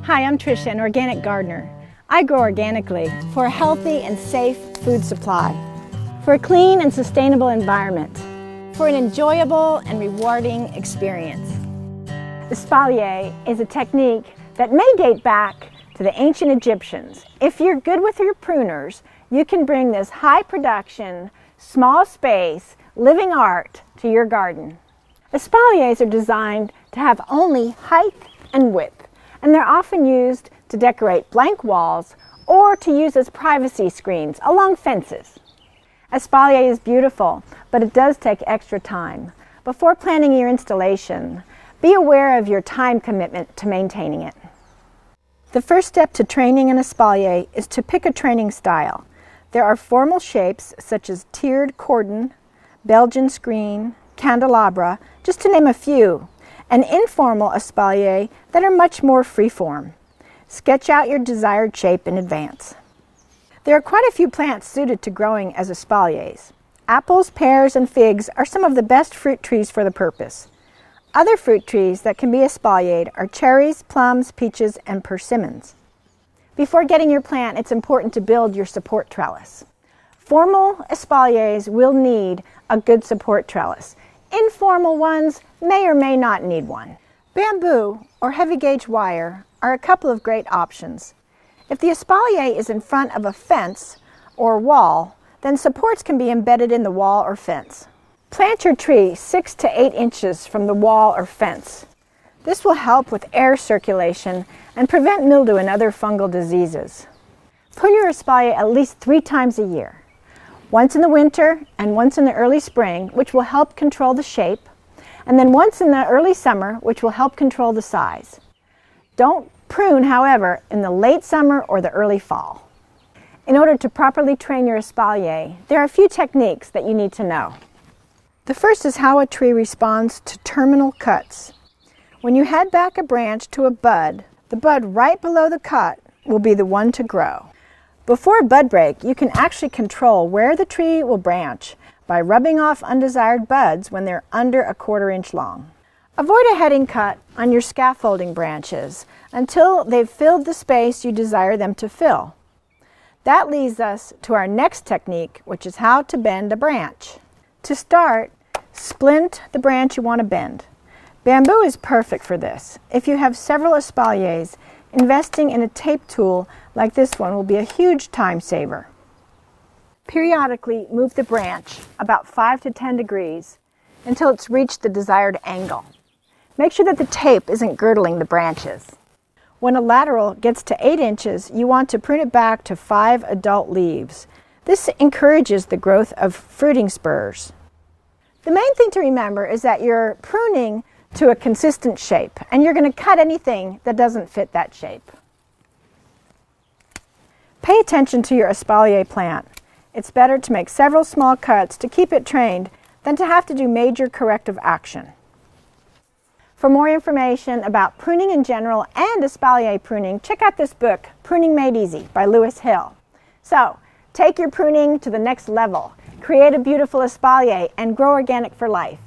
Hi, I'm Tricia, an organic gardener. I grow organically for a healthy and safe food supply, for a clean and sustainable environment, for an enjoyable and rewarding experience. Espalier is a technique that may date back to the ancient Egyptians. If you're good with your pruners, you can bring this high production, small space, living art to your garden. Espaliers are designed to have only height and width, and they're often used to decorate blank walls or to use as privacy screens along fences. Espalier is beautiful, but it does take extra time. Before planning your installation, be aware of your time commitment to maintaining it. The first step to training an espalier is to pick a training style. There are formal shapes such as tiered Cordon, Belgian Screen, Candelabra, just to name a few, and informal espalier that are much more freeform. Sketch out your desired shape in advance. There are quite a few plants suited to growing as espaliers. Apples, pears, and figs are some of the best fruit trees for the purpose. Other fruit trees that can be espaliered are cherries, plums, peaches, and persimmons. Before getting your plant, it's important to build your support trellis. Formal espaliers will need a good support trellis. Informal ones may or may not need one. Bamboo or heavy gauge wire are a couple of great options. If the espalier is in front of a fence or wall, then supports can be embedded in the wall or fence. Plant your tree 6 to 8 inches from the wall or fence. This will help with air circulation and prevent mildew and other fungal diseases. Prune your espalier at least 3 times a year. Once in the winter and once in the early spring, which will help control the shape, and then once in the early summer, which will help control the size. Don't prune, however, in the late summer or the early fall. In order to properly train your espalier, there are a few techniques that you need to know. The first is how a tree responds to terminal cuts. When you head back a branch to a bud, the bud right below the cut will be the one to grow. Before a bud break, you can actually control where the tree will branch by rubbing off undesired buds when they're under a 1/4 inch long. Avoid a heading cut on your scaffolding branches until they've filled the space you desire them to fill. That leads us to our next technique, which is how to bend a branch. To start, splint the branch you want to bend. Bamboo is perfect for this. If you have several espaliers, investing in a tape tool like this one will be a huge time saver. Periodically move the branch about 5 to 10 degrees until it's reached the desired angle. Make sure that the tape isn't girdling the branches. When a lateral gets to 8 inches, you want to prune it back to 5 adult leaves. This encourages the growth of fruiting spurs. The main thing to remember is that you're pruning to a consistent shape, and you're going to cut anything that doesn't fit that shape. Pay attention to your espalier plant. It's better to make several small cuts to keep it trained than to have to do major corrective action. For more information about pruning in general and espalier pruning, check out this book, Pruning Made Easy by Lewis Hill. So, take your pruning to the next level. Create a beautiful espalier and grow organic for life.